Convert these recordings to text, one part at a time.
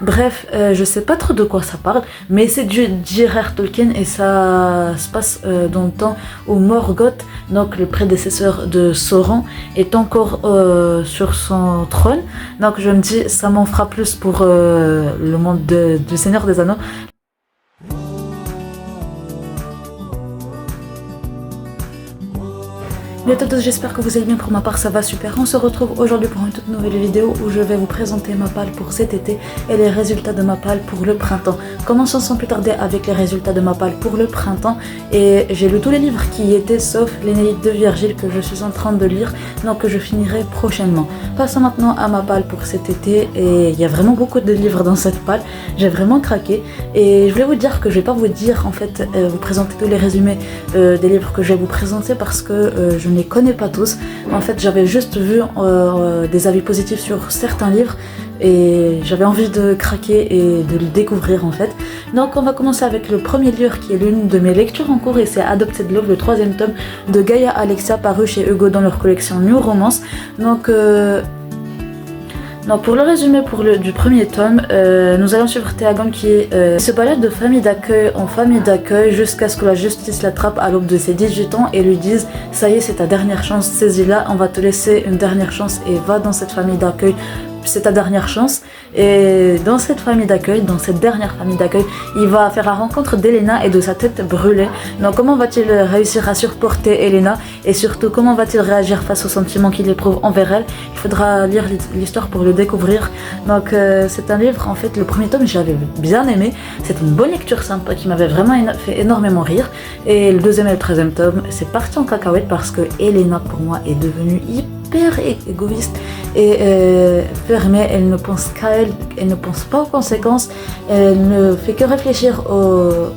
Bref, je sais pas trop de quoi ça parle, mais c'est du J.R.R. Tolkien et ça se passe dans le temps où Morgoth, donc le prédécesseur de Sauron, est encore sur son trône. Donc je me dis, ça m'en fera plus pour le monde du Seigneur des Anneaux. Bien à tous, j'espère que vous allez bien. Pour ma part ça va super. On se retrouve aujourd'hui pour une toute nouvelle vidéo où je vais vous présenter ma palle pour cet été et les résultats de ma palle pour le printemps. Commençons sans plus tarder avec les résultats de ma palle pour le printemps. Et j'ai lu tous les livres qui y étaient sauf l'Énéide de Virgile que je suis en train de lire, donc que je finirai prochainement. Passons maintenant à ma palle pour cet été et il y a vraiment beaucoup de livres dans cette palle. J'ai vraiment craqué et je voulais vous dire que je vais pas vous dire en fait vous présenter tous les résumés des livres que je vais vous présenter parce que je ne les connais pas tous. En fait, j'avais juste vu des avis positifs sur certains livres et j'avais envie de craquer et de le découvrir en fait. Donc on va commencer avec le premier livre qui est l'une de mes lectures en cours et c'est Adopted Love, le 3e tome de Gaia Alexia paru chez Hugo dans leur collection New Romance. Donc pour le résumé du premier tome, nous allons suivre Théagone qui se balade de famille d'accueil en famille d'accueil jusqu'à ce que la justice l'attrape à l'aube de ses 18 ans et lui dise « Ça y est, c'est ta dernière chance, saisis-la, on va te laisser une dernière chance et va dans cette famille d'accueil. C'est ta dernière chance. » Et dans cette famille d'accueil, dans cette dernière famille d'accueil, il va faire la rencontre d'Elena et de sa tête brûlée. Donc comment va-t-il réussir à surporter Elena et surtout comment va-t-il réagir face aux sentiments qu'il éprouve envers elle? Il faudra lire l'histoire pour le découvrir. Donc c'est un livre, en fait le premier tome j'avais bien aimé, c'est une bonne lecture sympa qui m'avait vraiment fait énormément rire. Et le deuxième et le 13e tome c'est parti en cacahuète parce que Elena pour moi est devenue hyper égoïste et fermée. Elle ne pense qu'à elle, elle ne pense pas aux conséquences, elle ne fait que réfléchir au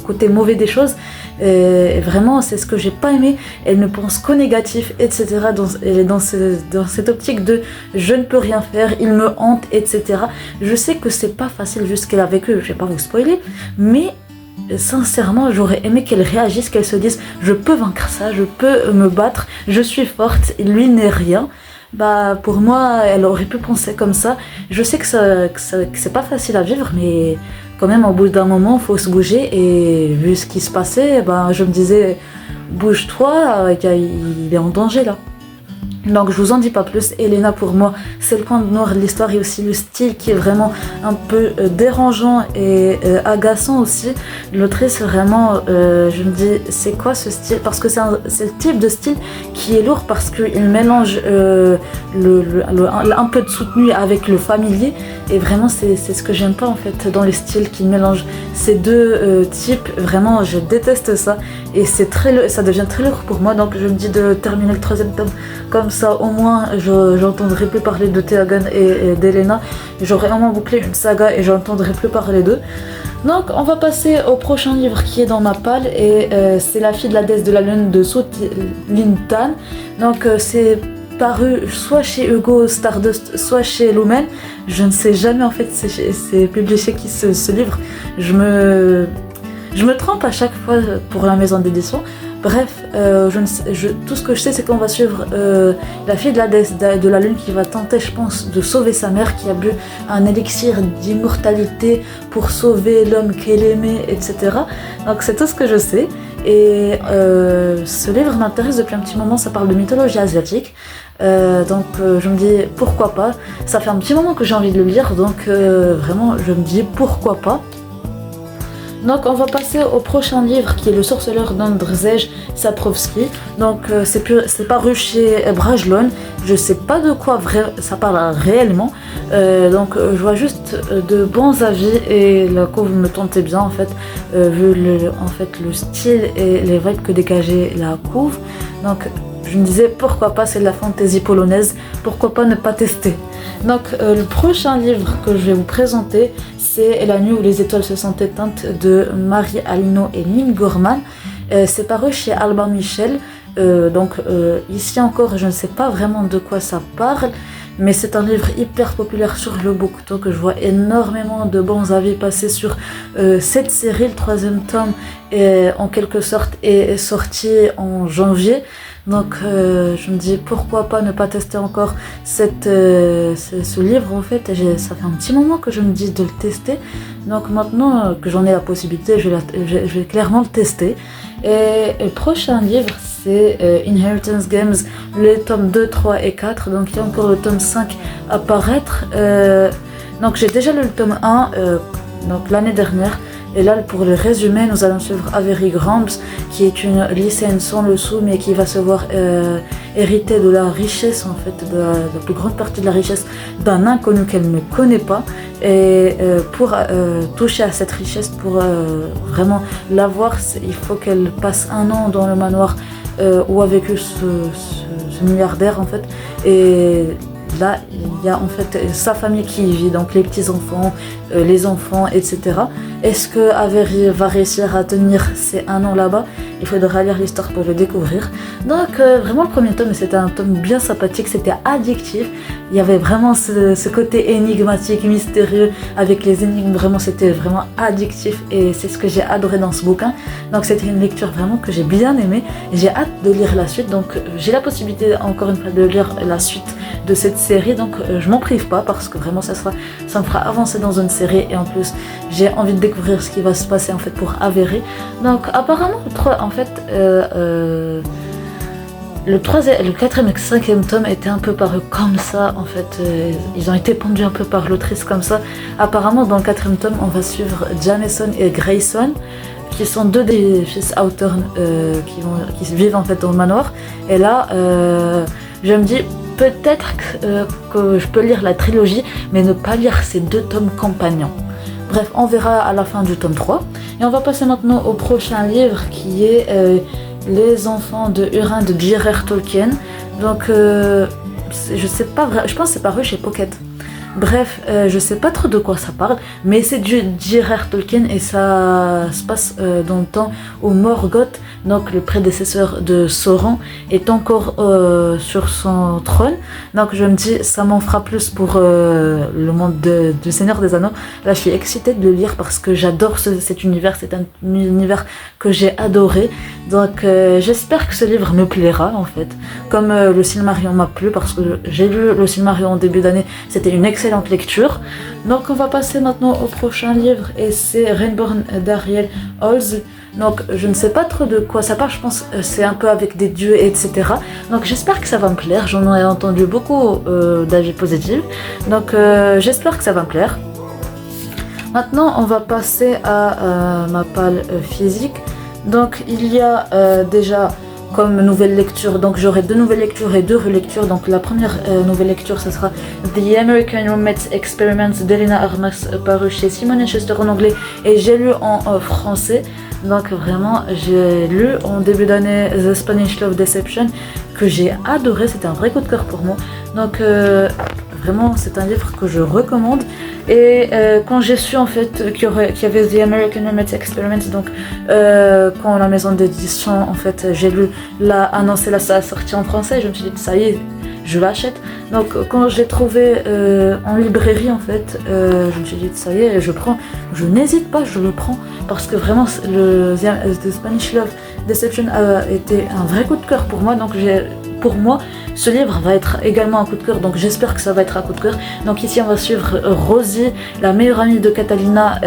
côté mauvais des choses. Et vraiment c'est ce que j'ai pas aimé, elle ne pense qu'au négatif, etc. Elle est dans cette optique de je ne peux rien faire, il me hante, etc. Je sais que c'est pas facile juste qu'elle a vécu, je vais pas vous spoiler, mais sincèrement j'aurais aimé qu'elle réagisse, qu'elle se dise je peux vaincre ça, je peux me battre, je suis forte, lui n'est rien. Bah pour moi elle aurait pu penser comme ça. Je sais que c'est pas facile à vivre, mais quand même au bout d'un moment il faut se bouger et vu ce qui se passait, bah, je me disais bouge-toi, il est en danger là. Donc je vous en dis pas plus. Elena pour moi c'est le point noir de l'histoire et aussi le style qui est vraiment un peu dérangeant et agaçant aussi. L'autrice vraiment je me dis c'est quoi ce style, parce que c'est le type de style qui est lourd parce qu'il mélange un peu de soutenu avec le familier et vraiment c'est ce que j'aime pas en fait dans les styles qui mélangent ces deux types. Vraiment je déteste ça et ça devient très lourd pour moi. Donc je me dis de terminer le 3e tome comme ça au moins j'entendrai plus parler de Théagone et d'Elena. J'aurai vraiment bouclé une saga et j'entendrai plus parler d'eux. Donc on va passer au prochain livre qui est dans ma palle et c'est La fille de la déesse de la lune de Sut Lin Tan. Donc c'est paru soit chez Hugo Stardust soit chez Lumen. Je ne sais jamais en fait c'est publié chez qui ce livre. Je me trompe à chaque fois pour la maison d'édition. Bref, tout ce que je sais c'est qu'on va suivre la fille de la déesse de la lune qui va tenter je pense de sauver sa mère qui a bu un élixir d'immortalité pour sauver l'homme qu'elle aimait, etc. Donc c'est tout ce que je sais et ce livre m'intéresse depuis un petit moment, ça parle de mythologie asiatique. Donc je me dis pourquoi pas, ça fait un petit moment que j'ai envie de le lire donc vraiment je me dis pourquoi pas. Donc on va passer au prochain livre qui est Le sorceleur d'Andrzej Sapkowski. Donc c'est paru chez Brajlon. Je sais pas de quoi ça parle réellement. Donc je vois juste de bons avis et la couve me tentait bien en fait, vu le style et les vibes que dégageait la couve. Donc je me disais pourquoi pas, c'est de la fantaisie polonaise, pourquoi pas ne pas tester. Donc le prochain livre que je vais vous présenter c'est La nuit où les étoiles se sont éteintes de Marie Alino et Lynn Gorman. C'est paru chez Albin Michel. Ici encore je ne sais pas vraiment de quoi ça parle, mais c'est un livre hyper populaire sur le BookTok que je vois énormément de bons avis passer sur cette série. Le 3e tome en quelque sorte est sorti en janvier. Donc je me dis pourquoi pas ne pas tester encore ce livre en fait. Ça fait un petit moment que je me dis de le tester. Donc maintenant que j'en ai la possibilité, je vais clairement le tester. Et le prochain livre c'est Inheritance Games, les tomes 2, 3 et 4. Donc il y a encore le tome 5 à paraître. Donc j'ai déjà lu le tome 1 donc l'année dernière. Et là, pour le résumé, nous allons suivre Avery Grams, qui est une lycéenne sans le sou, mais qui va se voir hériter de la richesse, en fait, de la plus grande partie de la richesse d'un inconnu qu'elle ne connaît pas. Et pour toucher à cette richesse, pour vraiment l'avoir, il faut qu'elle passe un an dans le manoir où a vécu ce milliardaire, en fait. Et là, il y a en fait sa famille qui y vit, donc les petits-enfants, les enfants, etc. Est-ce que Avery va réussir à tenir ces un an là-bas? Il faudra lire l'histoire pour le découvrir. Donc vraiment le premier tome, c'était un tome bien sympathique, c'était addictif. Il y avait vraiment ce côté énigmatique, mystérieux, avec les énigmes, vraiment c'était vraiment addictif et c'est ce que j'ai adoré dans ce bouquin. Donc c'était une lecture vraiment que j'ai bien aimée et j'ai hâte de lire la suite. Donc j'ai la possibilité encore une fois de lire la suite de cette série, donc je m'en prive pas parce que vraiment ça me fera avancer dans une série et en plus j'ai envie de découvrir ce qui va se passer en fait pour Avery. Donc apparemment le 4e et 5e tome étaient un peu parus comme ça en fait, ils ont été pendus un peu par l'autrice comme ça. Apparemment dans le 4e tome on va suivre Jameson et Grayson qui sont deux des fils Hawthorne qui vivent en fait dans le manoir. Et là je me dis peut-être que je peux lire la trilogie, mais ne pas lire ces 2 tomes compagnons. Bref, on verra à la fin du tome 3. Et on va passer maintenant au prochain livre qui est Les enfants de Hurin de J.R.R. Tolkien. Donc, je sais pas, je pense que c'est paru chez Pocket. Bref, je sais pas trop de quoi ça parle, mais c'est du J.R.R. Tolkien et ça se passe dans le temps où Morgoth, donc le prédécesseur de Sauron, est encore sur son trône. Donc je me dis, ça m'en fera plus pour le monde du Seigneur des Anneaux. Là, je suis excitée de le lire parce que j'adore cet univers, c'est un univers que j'ai adoré. Donc j'espère que ce livre me plaira en fait, comme le Silmarillion m'a plu parce que j'ai lu le Silmarillion en début d'année, c'était une excellente lecture. Donc on va passer maintenant au prochain livre et c'est Rainborn d'Ariel Holz. Donc je ne sais pas trop de quoi ça parle, je pense que c'est un peu avec des dieux etc. Donc j'espère que ça va me plaire, j'en ai entendu beaucoup d'avis positifs. Donc j'espère que ça va me plaire. Maintenant on va passer à ma palle physique. Donc il y a déjà comme nouvelle lecture, donc j'aurai 2 nouvelles lectures et 2 relectures. Donc la première nouvelle lecture ce sera The American Roommates Experiments d'Elena Armas paru chez Simon & Schuster en anglais et j'ai lu en français. Donc vraiment j'ai lu en début d'année The Spanish Love Deception que j'ai adoré, c'était un vrai coup de cœur pour moi. Donc vraiment c'est un livre que je recommande. Et quand j'ai su en fait qu'il y avait The American Roommates Experiments, donc quand la maison d'édition en fait j'ai lu l'a annoncé sa sortie en français, je me suis dit ça y est, je l'achète. Donc quand j'ai trouvé en librairie en fait, je me suis dit ça y est, je prends, je n'hésite pas, je le prends parce que vraiment The Spanish Love Deception a été un vrai coup de cœur pour moi. Donc pour moi, ce livre va être également un coup de cœur, donc j'espère que ça va être un coup de cœur. Donc ici on va suivre Rosie, la meilleure amie de Catalina,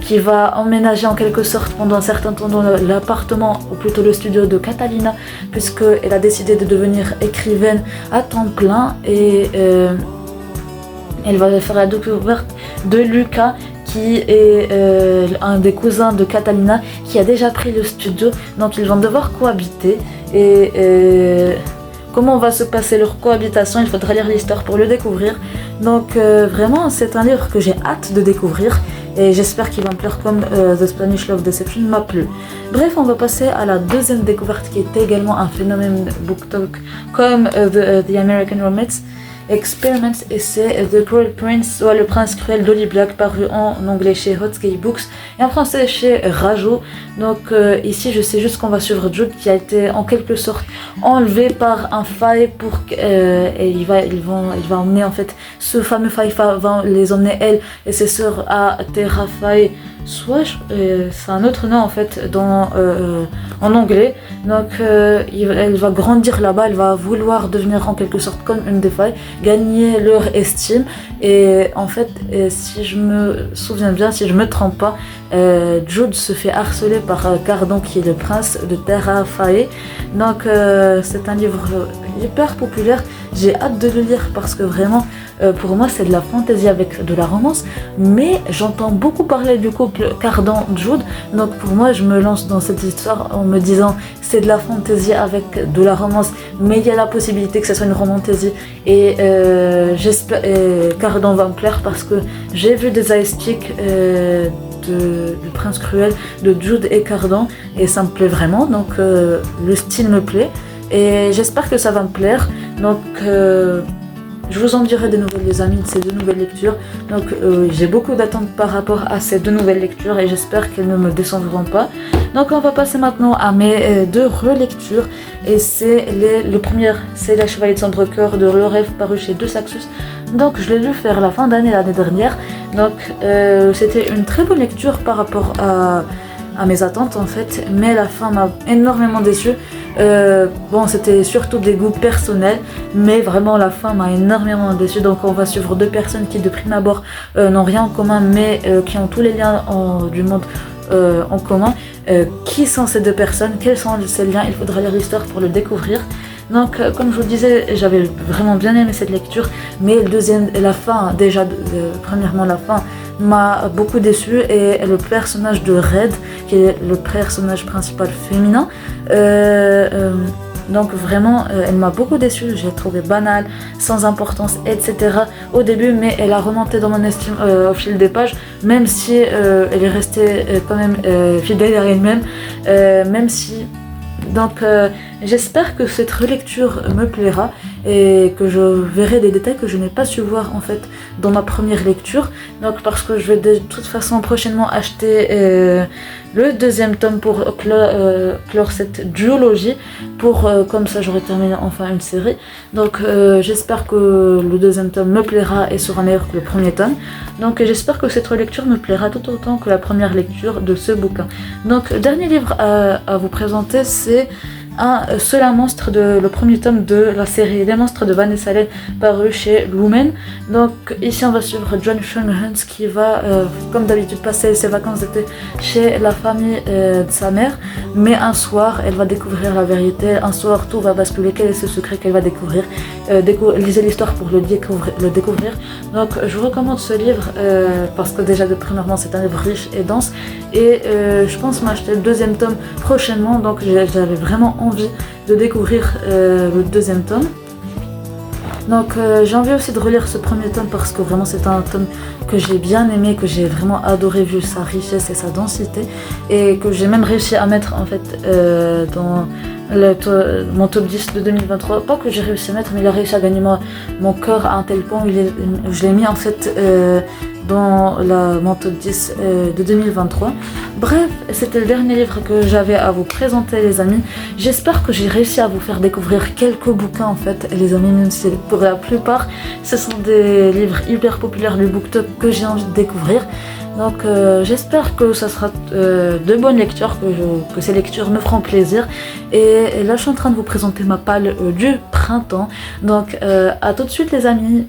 qui va emménager en quelque sorte pendant un certain temps dans l'appartement, ou plutôt le studio de Catalina, puisqu'elle a décidé de devenir écrivaine à temps plein. Et elle va faire la découverte de Lucas, qui est un des cousins de Catalina, qui a déjà pris le studio. Donc ils vont devoir cohabiter. Et comment va se passer leur cohabitation, il faudra lire l'histoire pour le découvrir. Donc vraiment c'est un livre que j'ai hâte de découvrir et j'espère qu'il va me plaire comme The Spanish Love Deception m'a plu. Bref, on va passer à la deuxième découverte qui est également un phénomène BookTok comme The American Roommates Experiments, et c'est The Cruel Prince, soit Le Prince Cruel d'Holly Black, paru en anglais chez Hotsky Books et en français chez Rajo. Donc ici je sais juste qu'on va suivre Jude qui a été en quelque sorte enlevé par un faille pour et il va emmener en fait ce fameux faille va les emmener elle et ses sœurs à Terra Faille c'est un autre nom en fait en anglais. Donc elle va grandir là-bas, elle va vouloir devenir en quelque sorte comme une des failles, gagner leur estime. Et en fait, si je me souviens bien, si je me trompe pas, Jude se fait harceler par Cardon qui est le prince de Terra Fae. Donc c'est un livre hyper populaire. J'ai hâte de le lire parce que vraiment pour moi c'est de la fantaisie avec de la romance, mais j'entends beaucoup parler du couple Cardon-Jude, donc pour moi je me lance dans cette histoire en me disant c'est de la fantaisie avec de la romance, mais il y a la possibilité que ce soit une romantaisie et j'espère Cardon va me plaire parce que j'ai vu des aestiques du Prince Cruel de Jude et Cardon et ça me plaît vraiment, donc le style me plaît et j'espère que ça va me plaire. Donc je vous en dirai des nouvelles les amis de ces deux nouvelles lectures. Donc j'ai beaucoup d'attentes par rapport à ces deux nouvelles lectures et j'espère qu'elles ne me décevront pas. Donc on va passer maintenant à mes deux relectures. Et c'est le premier, c'est La Chevalier de Sombre Cœur de Le Rêve paru chez De Saxus. Donc je l'ai lu faire la fin d'année l'année dernière. Donc c'était une très bonne lecture par rapport à mes attentes en fait. Mais la fin m'a énormément déçue. Bon, c'était surtout des goûts personnels, mais vraiment la fin m'a énormément déçue. Donc on va suivre deux personnes qui de prime abord n'ont rien en commun, mais qui ont tous les liens du monde en commun. Qui sont ces deux personnes? Quels sont ces liens? Il faudra lire l'histoire pour le découvrir. Donc comme je vous disais, j'avais vraiment bien aimé cette lecture, mais la fin, déjà premièrement la fin m'a beaucoup déçue et le personnage de Red, qui est le personnage principal féminin, donc vraiment elle m'a beaucoup déçue, j'ai trouvé banale, sans importance, etc. au début, mais elle a remonté dans mon estime au fil des pages, même si elle est restée quand même fidèle à elle-même, même si... Donc j'espère que cette relecture me plaira et que je verrai des détails que je n'ai pas su voir en fait dans ma première lecture. Donc parce que je vais de toute façon prochainement acheter le deuxième tome pour clore cette duologie, pour comme ça j'aurai terminé enfin une série. Donc j'espère que le deuxième tome me plaira et sera meilleur que le premier tome. Donc j'espère que cette relecture me plaira tout autant que la première lecture de ce bouquin. Donc dernier livre à vous présenter, c'est un seul un monstre, le premier tome de la série Les Monstres de Vanessa Len paru chez Lumen. Donc ici on va suivre John Hunt qui va comme d'habitude passer ses vacances d'été chez la famille de sa mère, mais un soir elle va découvrir la vérité, un soir tout va basculer. Quel est ce secret qu'elle va découvrir? Lisez l'histoire pour le découvrir. Donc je vous recommande ce livre parce que déjà de premièrement c'est un livre riche et dense et je pense m'acheter le deuxième tome prochainement, donc j'avais vraiment envie de découvrir le deuxième tome. Donc j'ai envie aussi de relire ce premier tome parce que vraiment c'est un tome que j'ai bien aimé, que j'ai vraiment adoré vu sa richesse et sa densité, et que j'ai même réussi à mettre en fait dans mon top 10 de 2023. Pas que j'ai réussi à mettre, mais il a réussi à gagner mon cœur à un tel point où je l'ai mis en fait dans mon top 10 de 2023. Bref, c'était le dernier livre que j'avais à vous présenter les amis. J'espère que j'ai réussi à vous faire découvrir quelques bouquins en fait les amis, même si pour la plupart ce sont des livres hyper populaires du BookTok que j'ai envie de découvrir. Donc j'espère que ça sera de bonnes lectures, que ces lectures me feront plaisir. Et là je suis en train de vous présenter ma palle du printemps. Donc à tout de suite les amis.